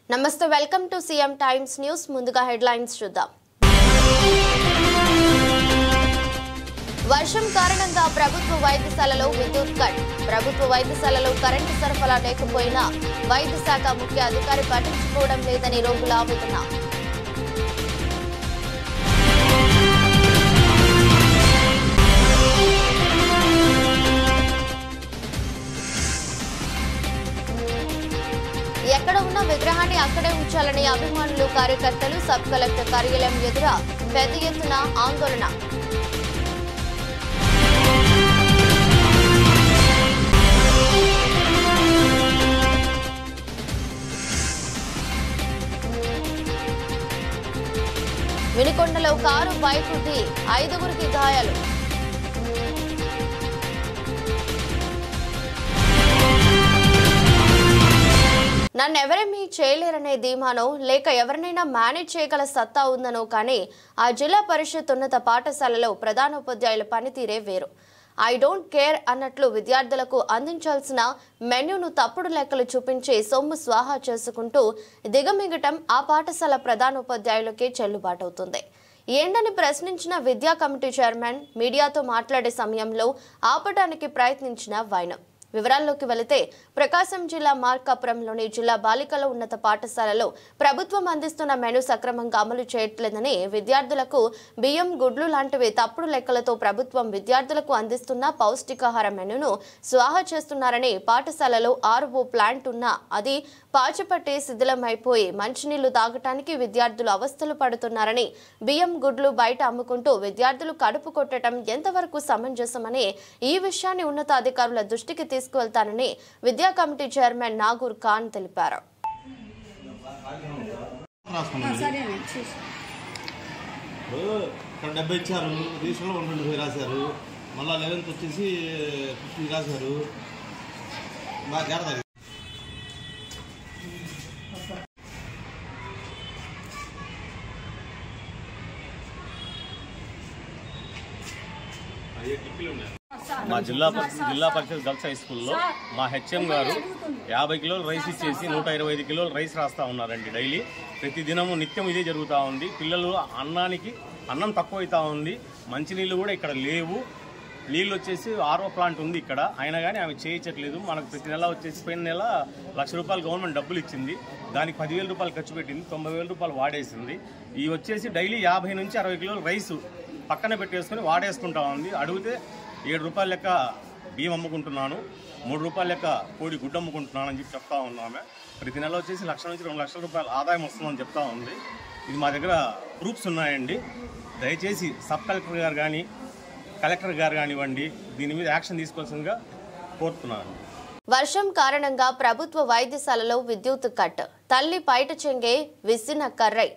నమస్తే welcome to CM times news ముందుగా headlines చూద్దాం వర్షం కారణంగా ప్రభుత్వ వైద్యశాలలో విద్యుత్ కట్ ప్రభుత్వ వైద్యశాలలో కరెంటు సరఫరా లేకపోయినా వైద్య శాఖ ముఖ్య అధికారి పట్టించుకోవడం లేదని రోగుల ఆవేదన ఎక్కడ ఉన్న విగ్రహాన్ని అక్కడే ఉంచాలని అభిమానులు కార్యకర్తలు సబ్ కలెక్టర్ కార్యాలయం ఎదుట పెద్ద ఎత్తున ఆందోళన వినుకొండలో కారు బైక్ ఢీ 5గురికి గాయాలు నన్నెవరేమీ చేయలేరనే ధీమానో లేక ఎవరినైనా మేనేజ్ చేయగల సత్తా ఉందనో కానీ ఆ జిల్లా పరిషత్ ఉన్నత పాఠశాలలో ప్రధానోపాధ్యాయుల పనితీరే వేరు. ఐ డోంట్ కేర్ అన్నట్లు విద్యార్థులకు అందించాల్సిన మెన్యూను తప్పుడు లెక్కలు చూపించి సొమ్ము స్వాహా చేసుకుంటూ దిగమిగటం ఆ పాఠశాల ప్రధానోపాధ్యాయులకే చెల్లుబాటవుతుంది. ఏంటని ప్రశ్నించిన విద్యా కమిటీ చైర్మన్ మీడియాతో మాట్లాడే సమయంలో ఆపడానికి ప్రయత్నించిన వైనం. వివరాల్లోకి వెళితే ప్రకాశం జిల్లా మార్కాపురంలోని జిల్లా బాలికల ఉన్నత పాఠశాలలో ప్రభుత్వం అందిస్తున్న మెనూ సక్రమంగా అమలు చేయట్లేదని విద్యార్థులకు బియ్యం గుడ్లు లాంటివి తప్పుడు లెక్కలతో ప్రభుత్వం విద్యార్థులకు అందిస్తున్న పౌష్టికాహార మెనూను స్వాహా చేస్తున్నారని పాఠశాలలో ఆర్ఓ ప్లాంట్ ఉన్నా అది పాచిపట్టి శిథిలమైపోయి మంచినీళ్లు తాగటానికి విద్యార్థులు అవస్థలు పడుతున్నారని బియ్యం గుడ్లు బయట అమ్ముకుంటూ విద్యార్థులు కడుపు కొట్టడం ఎంతవరకు సమంజసమని ఈ విషయాన్ని ఉన్నతాధికారుల దృష్టికి తీసుకువెళ్తానని విద్యా కమిటీ చైర్మన్ నాగూర్ ఖాన్ తెలిపారు. మా జిల్లా పరిషత్ గర్ల్స్ హై స్కూల్లో మా హెచ్ఎం గారు 50 కిలోలు రైస్ ఇచ్చేసి 125 కిలోలు రైస్ రాస్తా ఉన్నారండి. డైలీ ప్రతి దినము నిత్యం ఇదే జరుగుతూ ఉంది. పిల్లలు అన్నం తక్కువ అవుతా ఉంది. మంచినీళ్ళు కూడా ఇక్కడ లేవు. నీళ్ళు వచ్చేసి ఆర్ఓ ప్లాంట్ ఉంది ఇక్కడ, అయినా కానీ ఆమె చేయించట్లేదు. మనకు ప్రతి నెల వచ్చేసి పోయిన నెల ₹1,00,000 గవర్నమెంట్ డబ్బులు ఇచ్చింది. దానికి ₹10,000 ఖర్చు పెట్టింది, ₹90,000 వాడేసింది. ఈ వచ్చేసి డైలీ 50 నుంచి 60 కిలోలు రైసు పక్కన పెట్టేసుకుని వాడేసుకుంటా ఉంది. అడిగితే ₹7 లెక్క బియ్యం అమ్ముకుంటున్నాను, ₹3 లెక్క కోడి గుడ్డు అమ్ముకుంటున్నాను అని చెప్పి చెప్తా ఉన్నామే. ప్రతి నెల వచ్చేసి ₹1,00,000 నుంచి ₹2,00,000 ఆదాయం వస్తుందని చెప్తా ఉంది. ఇది మా దగ్గర ప్రూఫ్స్ ఉన్నాయండి. దయచేసి సబ్ కలెక్టర్ గారు కానీ కలెక్టర్ గారు కానివ్వండి, దీని మీద యాక్షన్ తీసుకోవాల్సిందిగా కోరుతున్నాను. వర్షం కారణంగా ప్రభుత్వ వైద్యశాలలో విద్యుత్ కట్. తల్లి పైట చెంగే విసిన కర్రై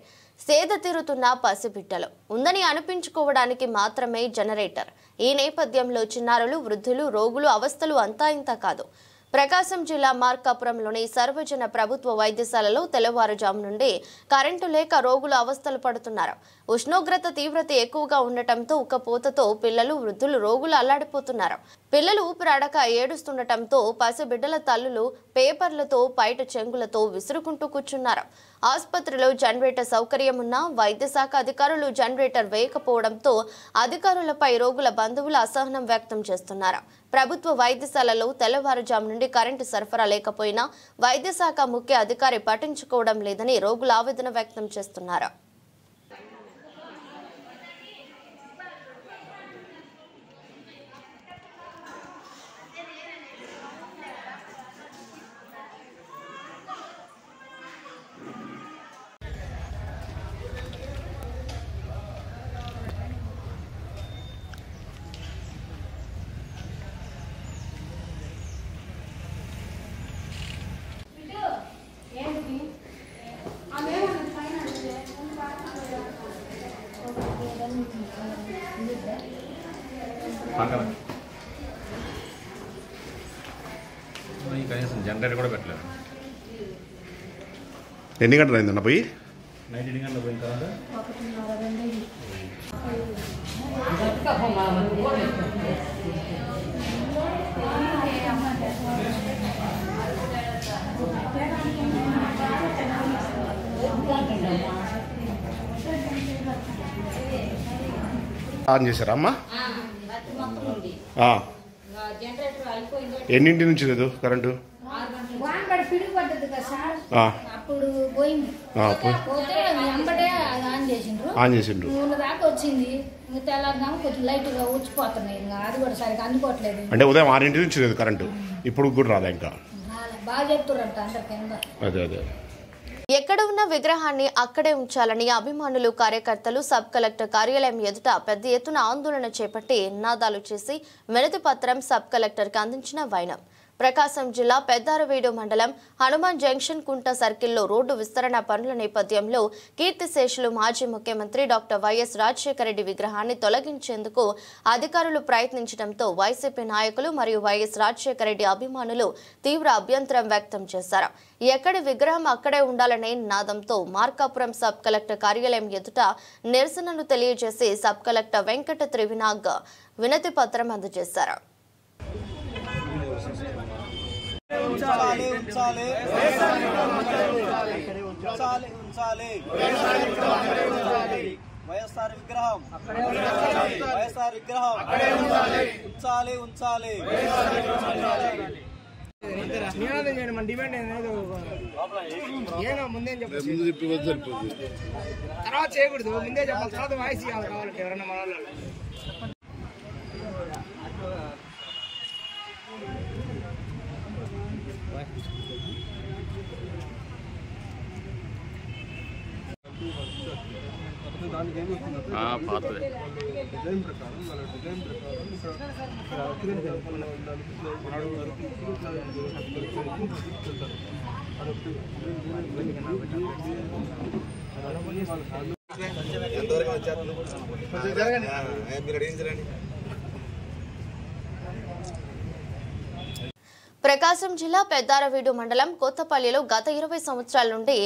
సేద తీరుతున్న పసిబిడ్డలు ఉందని అనిపించుకోవడానికి మాత్రమే జనరేటర్. ఈ నేపథ్యంలో చిన్నారులు, వృద్ధులు, రోగులు అవస్థలు అంతా ఇంత కాదు. ప్రకాశం జిల్లా మార్కాపురంలోని సర్వజన ప్రభుత్వ వైద్యశాలలో తెల్లవారుజాము నుండి కరెంటు లేక రోగులు అవస్థలు పడుతున్నారు. ఉష్ణోగ్రత తీవ్రత ఎక్కువగా ఉండటంతో ఉక్కపోతతో పిల్లలు, వృద్ధులు, రోగులు అల్లాడిపోతున్నారు. పిల్లలు ఊపిరాడక ఏడుస్తుండటంతో పసిబిడ్డల తల్లులు పేపర్లతో పైట చెంగులతో విసురుకుంటూ కూర్చున్నారు. ఆసుపత్రిలో జనరేటర్ సౌకర్యం ఉన్నా వైద్య శాఖ అధికారులు జనరేటర్ వేయకపోవడంతో అధికారులపై రోగుల బంధువులు అసహనం వ్యక్తం చేస్తున్నారు. ప్రభుత్వ వైద్యశాలలో తెల్లవారుజాము నుండి కరెంటు సరఫరా లేకపోయినా వైద్య శాఖ ముఖ్య అధికారి పట్టించుకోవడం లేదని రోగులు ఆవేదన వ్యక్తం చేస్తున్నారు. కనీసం జనరేటర్ కూడా పెట్టలేదు. ఎన్ని గంటలు అయిందన్న పోయి? నైట్ 8 గంటలు పోయిన తర్వాత ఆన్ చేశారా అమ్మా? ఎన్నింటి నుంచి లేదు కరెంటు? ఆన్ చేసిండ్రు. అంటే ఉదయం 6 నుంచి లేదు కరెంటు, ఇప్పుడు కూడా రాదా ఇంకా? అదే అదే. ఎక్కడ ఉన్న విగ్రహాన్ని అక్కడే ఉంచాలని అభిమానులు, కార్యకర్తలు సబ్ కలెక్టర్ కార్యాలయం ఎదుట పెద్ద ఎత్తున ఆందోళన చేపట్టి నినాదాలు చేసి వినతి పత్రం సబ్ కలెక్టర్కి అందించిన వైనం. ప్రకాశం జిల్లా పెద్దారవీడు మండలం హనుమాన్ జంక్షన్ కుంట సర్కిల్లో రోడ్డు విస్తరణ పనుల నేపథ్యంలో కీర్తిశేషులు మాజీ ముఖ్యమంత్రి డాక్టర్ వైఎస్ రాజశేఖర రెడ్డి విగ్రహాన్ని తొలగించేందుకు అధికారులు ప్రయత్నించడంతో వైసీపీ నాయకులు మరియు వైఎస్ రాజశేఖర రెడ్డి అభిమానులు తీవ్ర అభ్యంతరం వ్యక్తం చేశారు. ఎక్కడి విగ్రహం అక్కడే ఉండాలనే నినాదంతో మార్కాపురం సబ్ కలెక్టర్ కార్యాలయం ఎదుట నిరసనను తెలియజేసి సబ్ కలెక్టర్ వెంకట త్రివినాగ్ వినతి పత్రం అందజేశారు. వైఎస్ఆర్ విగ్రహం ఉంచాలి. నినాదం చేయండి, మన డిమాండ్ ఏదో ముందే చెప్పాలి, తర్వాత చేయకూడదు, ముందే చెప్పాలి, తర్వాత వాయిస్ కావాలంటే ఎవరన్నా మన వాళ్ళు. ప్రకాశం జిల్లా పెద్దారవీడు మండలం కొత్తపల్లిలో గత 20 సంవత్సరాల నుండి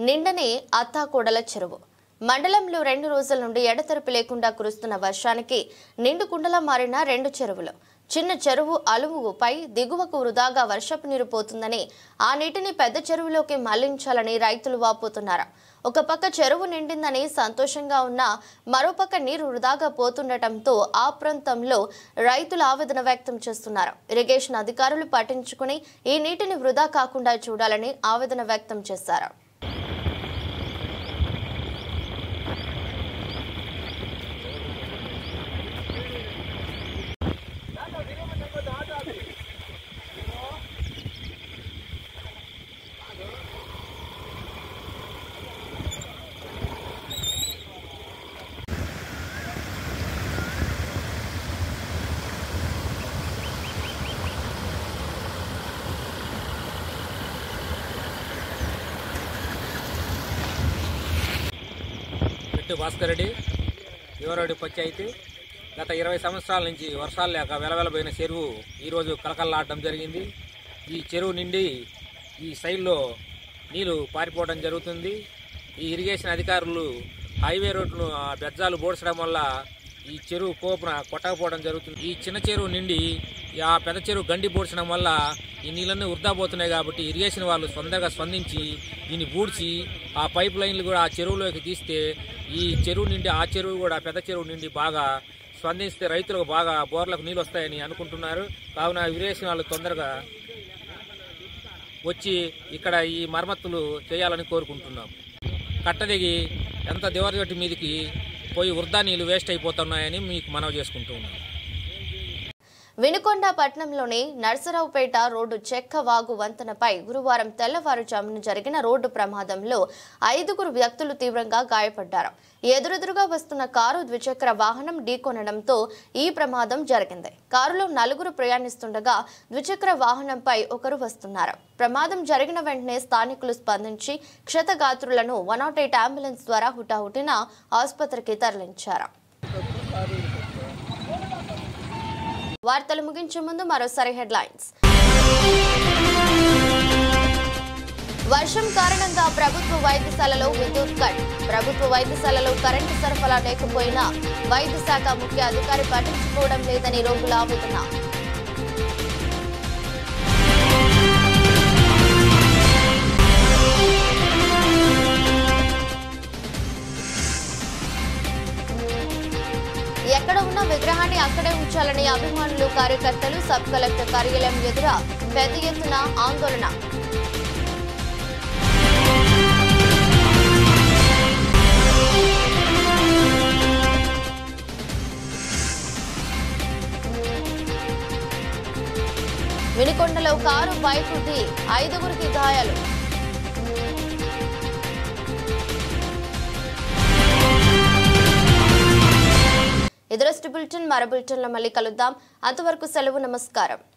నిండని అత్తాకోడల చెరువు. మండలంలో 2 రోజుల నుండి ఎడతెరపి లేకుండా కురుస్తున్న వర్షానికి నిండు కుండలా మారిన 2 చెరువులు. చిన్న చెరువు అలువుపై దిగువకు వృధాగా వర్షపు నీరు పోతుందని ఆ నీటిని పెద్ద చెరువులోకి మళ్లించాలని రైతులు వాపోతున్నారు. ఒక పక్క చెరువు నిండిందని సంతోషంగా ఉన్నా మరోపక్క నీరు వృధాగా పోతుండటంతో ఆ ప్రాంతంలో రైతులు ఆవేదన వ్యక్తం చేస్తున్నారు. ఇరిగేషన్ అధికారులు పట్టించుకుని ఈ నీటిని వృధా కాకుండా చూడాలని ఆవేదన వ్యక్తం చేశారు. భాస్కర్ రెడ్డి యువరెడ్డి పంచాయతీ గత 20 సంవత్సరాల నుంచి వర్షాలు లేక వెలవెలబోయిన చెరువు ఈరోజు కలకల్లాడడం జరిగింది. ఈ చెరువు నిండి ఈ సైడ్లో నీళ్లు పారిపోవడం జరుగుతుంది. ఈ ఇరిగేషన్ అధికారులు హైవే రోడ్ను బెజ్జాలు బోడ్చడం వల్ల ఈ చెరువు కోపున కొట్టకపోవడం జరుగుతుంది. ఈ చిన్న చెరువు నిండి ఆ పెద్ద చెరువు గండి బోడ్చడం వల్ల ఈ నీళ్ళన్నీ వృధా పోతున్నాయి. కాబట్టి ఇరిగేషన్ వాళ్ళు తొందరగా స్పందించి దీన్ని బూడ్చి ఆ పైప్ లైన్లు కూడా ఆ చెరువులోకి తీస్తే ఈ చెరువు నుండి ఆ చెరువు కూడా పెద్ద చెరువు నుండి బాగా స్పందిస్తే రైతులకు బాగా బోర్లకు నీళ్ళు వస్తాయని అనుకుంటున్నారు. కావున ఇరిగేషన్ వాళ్ళు తొందరగా వచ్చి ఇక్కడ ఈ మరమ్మతులు చేయాలని కోరుకుంటున్నాం. కట్టదిగి ఎంత దివరగట్టి మీదకి పోయి వృధా నీళ్లు వేస్ట్ అయిపోతున్నాయని మీకు మనవి చేసుకుంటూ ఉన్నాం. వినుకొండ పట్టణంలోని నర్సరావుపేట రోడ్డు చెక్కవాగు వంతెనపై గురువారం తెల్లవారుజామున జరిగిన రోడ్డు ప్రమాదంలో 5 వ్యక్తులు తీవ్రంగా గాయపడ్డారు. ఎదురెదురుగా వస్తున్న కారు ద్విచక్ర వాహనం ఢీకొనడంతో ఈ ప్రమాదం జరిగింది. కారులో 4 ప్రయాణిస్తుండగా ద్విచక్ర వాహనంపై ఒకరు వస్తున్నారు. ప్రమాదం జరిగిన వెంటనే స్థానికులు స్పందించి క్షతగాత్రులను 108 అంబులెన్స్ ద్వారా హుటాహుటిన ఆసుపత్రికి తరలించారు. వార్తలు ముగించే ముందు మరోసారి హెడ్లైన్స్. వర్షం కారణంగా ప్రభుత్వ వైద్యశాలలో విద్యుత్ కట్. ప్రభుత్వ వైద్యశాలలో కరెంటు సరఫరా లేకపోయినా వైద్య శాఖ ముఖ్య అధికారి పట్టించుకోవడం లేదని రోగుల ఆవేదన. ఎక్కడో అక్కడే ఉంచాలని అభిమానులు కార్యకర్తలు సబ్ కలెక్టర్ కార్యాలయం ఎదుట పెద్ద ఎత్తున ఆందోళన. వినుకొండలో కారు బైక్ ఢీ 5గురికి గాయాలు. ఎదురస్ట్ బులెటిన్ మరో బులెటిన్లో మళ్ళీ కలుద్దాం. అంతవరకు సెలవు. నమస్కారం.